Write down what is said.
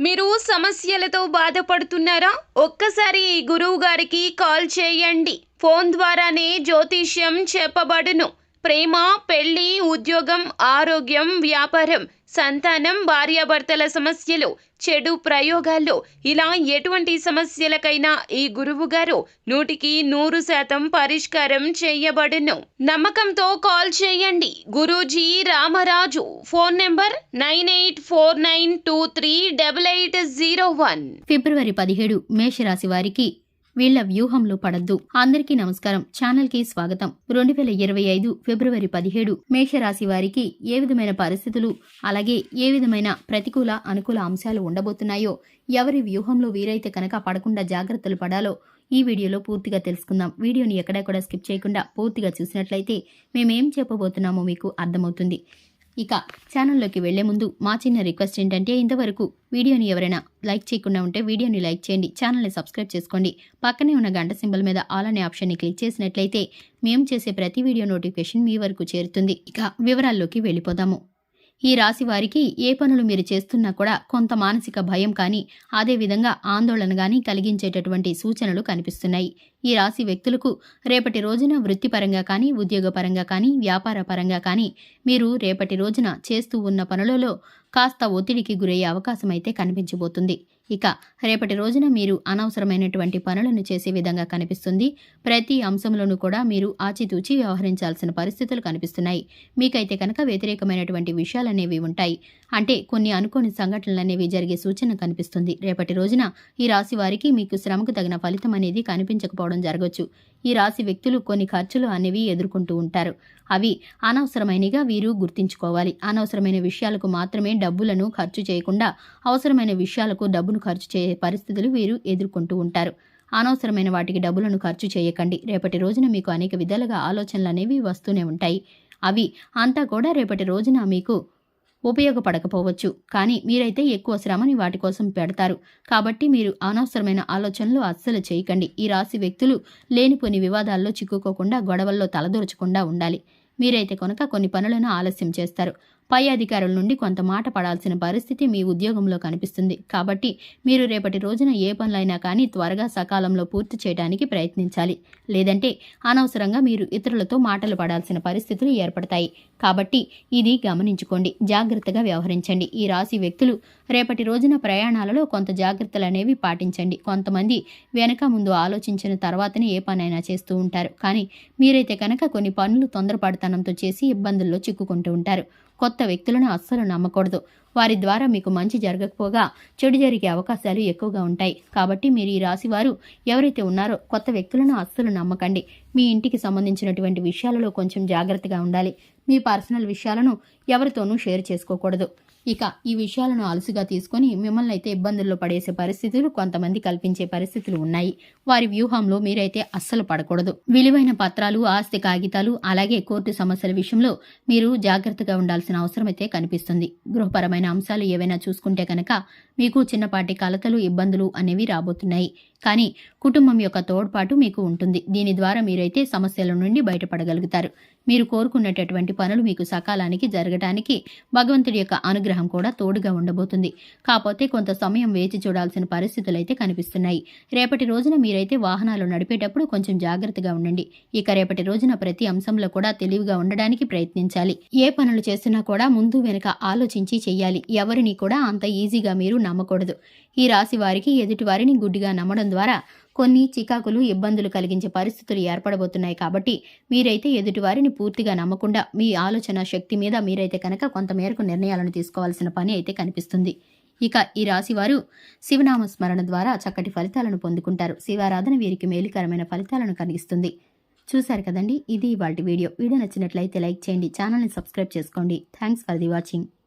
మీరు సమస్యలతో బాధపడుతున్నారా? ఒక్కసారి ఈ గురువు గారికి కాల్ చేయండి. ఫోన్ ద్వారానే జ్యోతిష్యం చెప్పబడును. ప్రేమ, పెళ్లి, ఉద్యోగం, ఆరోగ్యం, వ్యాపారం, సంతానం, భార్యాభర్తల సమస్యలు, చెడు ప్రయోగాల్లో ఇలా ఎటువంటి సమస్యలకైనా ఈ గురువు గారు 100% పరిష్కారం చేయబడును. నమ్మకంతో కాల్ చేయండి. గురూజీ రామరాజు. Phone number 9849238801. ఫిబ్రవరి 17 మేషరాశి వారికి వీళ్ల వ్యూహంలో పడద్దు. అందరికీ నమస్కారం. ఛానల్ కి స్వాగతం. 2025 ఫిబ్రవరి 17 మేషరాశి వారికి ఏ విధమైన పరిస్థితులు అలాగే ఏ విధమైన ప్రతికూల అనుకూల అంశాలు ఉండబోతున్నాయో, ఎవరి వ్యూహంలో వీరైతే కనుక పడకుండా జాగ్రత్తలు పడాలో ఈ వీడియోలో పూర్తిగా తెలుసుకుందాం. వీడియోని ఎక్కడా కూడా స్కిప్ చేయకుండా పూర్తిగా చూసినట్లయితే మేమేం చెప్పబోతున్నామో మీకు అర్థమవుతుంది. ఇక ఛానల్లోకి వెళ్లే ముందు మా చిన్న రిక్వెస్ట్ ఏంటంటే, ఇంతవరకు వీడియోని ఎవరైనా లైక్ చేయకుండా ఉంటే వీడియోని లైక్ చేయండి, ఛానల్ని సబ్స్క్రైబ్ చేసుకోండి, పక్కనే ఉన్న గంట సింబల్ మీద ఆల్ అనే ఆప్షన్ని క్లిక్ చేసినట్లయితే మేము చేసే ప్రతి వీడియో నోటిఫికేషన్ మీ వరకు చేరుతుంది. ఇక వివరాల్లోకి వెళ్ళిపోదాము. ఈ రాశి వారికి ఏ పనులు మీరు చేస్తున్నా కూడా కొంత మానసిక భయం కానీ అదేవిధంగా ఆందోళన కానీ కలిగించేటటువంటి సూచనలు కనిపిస్తున్నాయి. ఈ రాశి వ్యక్తులకు రేపటి రోజున వృత్తిపరంగా కానీ ఉద్యోగపరంగా కానీ వ్యాపార పరంగా కానీ మీరు రేపటి రోజున చేస్తూ ఉన్న పనులలో కాస్త ఒత్తిడికి గురయ్యే అవకాశం అయితే కనిపించబోతుంది. ఇక రేపటి రోజున మీరు అనవసరమైనటువంటి పనులను చేసే విధంగా కనిపిస్తుంది. ప్రతి అంశంలోనూ కూడా మీరు ఆచితూచి వ్యవహరించాల్సిన పరిస్థితులు కనిపిస్తున్నాయి. మీకైతే కనుక వ్యతిరేకమైనటువంటి విషయాలనేవి ఉంటాయి. అంటే కొన్ని అనుకోని సంఘటనలు అనేవి జరిగే సూచన కనిపిస్తుంది. రేపటి రోజున ఈ రాశి వారికి మీకు శ్రమకు తగిన ఫలితం అనేది కనిపించకపోవడం జరగవచ్చు. ఈ రాశి వ్యక్తులు కొన్ని ఖర్చులు అనేవి ఎదుర్కొంటూ ఉంటారు. అవి అనవసరమైనగా వీరు గుర్తించుకోవాలి. అనవసరమైన విషయాలకు మాత్రమే డబ్బులను ఖర్చు చేయకుండా అవసరమైన విషయాలకు డబ్బును ఖర్చు చేసే పరిస్థితులు వీరు ఎదుర్కొంటూ ఉంటారు. అనవసరమైన వాటికి డబ్బులను ఖర్చు చేయకండి. రేపటి రోజున మీకు అనేక విధాలుగా ఆలోచనలు అనేవి వస్తూనే ఉంటాయి. అవి అంతా కూడా రేపటి రోజున మీకు ఉపయోగపడకపోవచ్చు. కానీ మీరైతే ఎక్కువ శ్రమని వాటి కోసం పెడతారు. కాబట్టి మీరు అనవసరమైన ఆలోచనలు అస్సలు చేయకండి. ఈ రాశి వ్యక్తులు లేనిపోని వివాదాల్లో చిక్కుకోకుండా, గొడవల్లో తలదూర్చకుండా ఉండాలి. మీరైతే కనుక కొన్ని పనులను ఆలస్యం చేస్తారు. పై అధికారుల నుండి కొంత మాట పడాల్సిన పరిస్థితి మీ ఉద్యోగంలో కనిపిస్తుంది. కాబట్టి మీరు రేపటి రోజున ఏ పనులైనా కానీ త్వరగా సకాలంలో పూర్తి చేయడానికి ప్రయత్నించాలి. లేదంటే అనవసరంగా మీరు ఇతరులతో మాటలు పడాల్సిన పరిస్థితులు ఏర్పడతాయి. కాబట్టి ఇది గమనించుకోండి, జాగ్రత్తగా వ్యవహరించండి. ఈ రాశి వ్యక్తులు రేపటి రోజున ప్రయాణాలలో కొంత జాగ్రత్తలు అనేవి పాటించండి. కొంతమంది వెనక ముందు ఆలోచించిన తర్వాతనే ఏ పనైనా చేస్తూ ఉంటారు. కానీ మీరైతే కనుక కొన్ని పనులు తొందరపాటుతనంతో చేసి ఇబ్బందుల్లో చిక్కుకుంటూ ఉంటారు. కొత్త వ్యక్తులను అస్సలు నమ్మకూడదు. వారి ద్వారా మీకు మంచి జరగకపోగా చెడు జరిగే అవకాశాలు ఎక్కువగా ఉంటాయి. కాబట్టి మీరు ఈ రాశి వారు ఎవరైతే ఉన్నారో కొత్త వ్యక్తులను అస్సలు నమ్మకండి. మీ ఇంటికి సంబంధించినటువంటి విషయాలలో కొంచెం జాగ్రత్తగా ఉండాలి. మీ పర్సనల్ విషయాలను ఎవరితోనూ షేర్ చేసుకోకూడదు. ఇక ఈ విషయాలను అలసుగా తీసుకొని మిమ్మల్ని అయితే ఇబ్బందుల్లో పడేసే పరిస్థితులు కొంతమంది కల్పించే పరిస్థితులు ఉన్నాయి. వారి వ్యూహంలో మీరైతే అస్సలు పడకూడదు. విలువైన పత్రాలు, ఆస్తి కాగితాలు అలాగే కోర్టు సమస్యల విషయంలో మీరు జాగ్రత్తగా ఉండాల్సిన అవసరం అయితే కనిపిస్తుంది. గృహపరమైన అంశాలు ఏవైనా చూసుకుంటే కనుక మీకు చిన్నపాటి కలతలు, ఇబ్బందులు అనేవి రాబోతున్నాయి. కానీ కుటుంబం యొక్క తోడ్పాటు మీకు ఉంటుంది. దీని ద్వారా మీరైతే సమస్యల నుండి బయటపడగలుగుతారు. మీరు కోరుకున్నటువంటి పనులు మీకు సకాలానికి జరగడానికి భగవంతుడి యొక్క అనుగ్రహం కూడా తోడుగా ఉండబోతుంది. కాకపోతే కొంత సమయం వేచి చూడాల్సిన పరిస్థితులు అయితే కనిపిస్తున్నాయి. రేపటి రోజున మీరైతే వాహనాలు నడిపేటప్పుడు కొంచెం జాగ్రత్తగా ఉండండి. ఇక రేపటి రోజున ప్రతి అంశంలో కూడా తెలివిగా ఉండడానికి ప్రయత్నించాలి. ఏ పనులు చేస్తున్నా కూడా ముందు వెనుక ఆలోచించి చెయ్యాలి. ఎవరిని కూడా అంత ఈజీగా మీరు నమ్మకూడదు. ఈ రాశి వారికి ఎదుటి వారిని గుడ్డిగా నమ్మడం ద్వారా కొన్ని చికాకులు, ఇబ్బందులు కలిగించే పరిస్థితులు ఏర్పడబోతున్నాయి. కాబట్టి మీరైతే ఎదుటివారిని పూర్తిగా నమ్మకుండా మీ ఆలోచన శక్తి మీద మీరైతే కనుక కొంతమేరకు నిర్ణయాలను తీసుకోవాల్సిన పని అయితే కనిపిస్తుంది. ఇక ఈ రాశి వారు శివనామ స్మరణ ద్వారా చక్కటి ఫలితాలను పొందుకుంటారు. శివారాధన వీరికి మేలుకరమైన ఫలితాలను కలిగిస్తుంది. చూశారు కదండి, ఇది ఇవాల్టి వీడియో. వీడియో నచ్చినట్లయితే లైక్ చేయండి, ఛానల్ని సబ్స్క్రైబ్ చేసుకోండి. Thanks for the watching.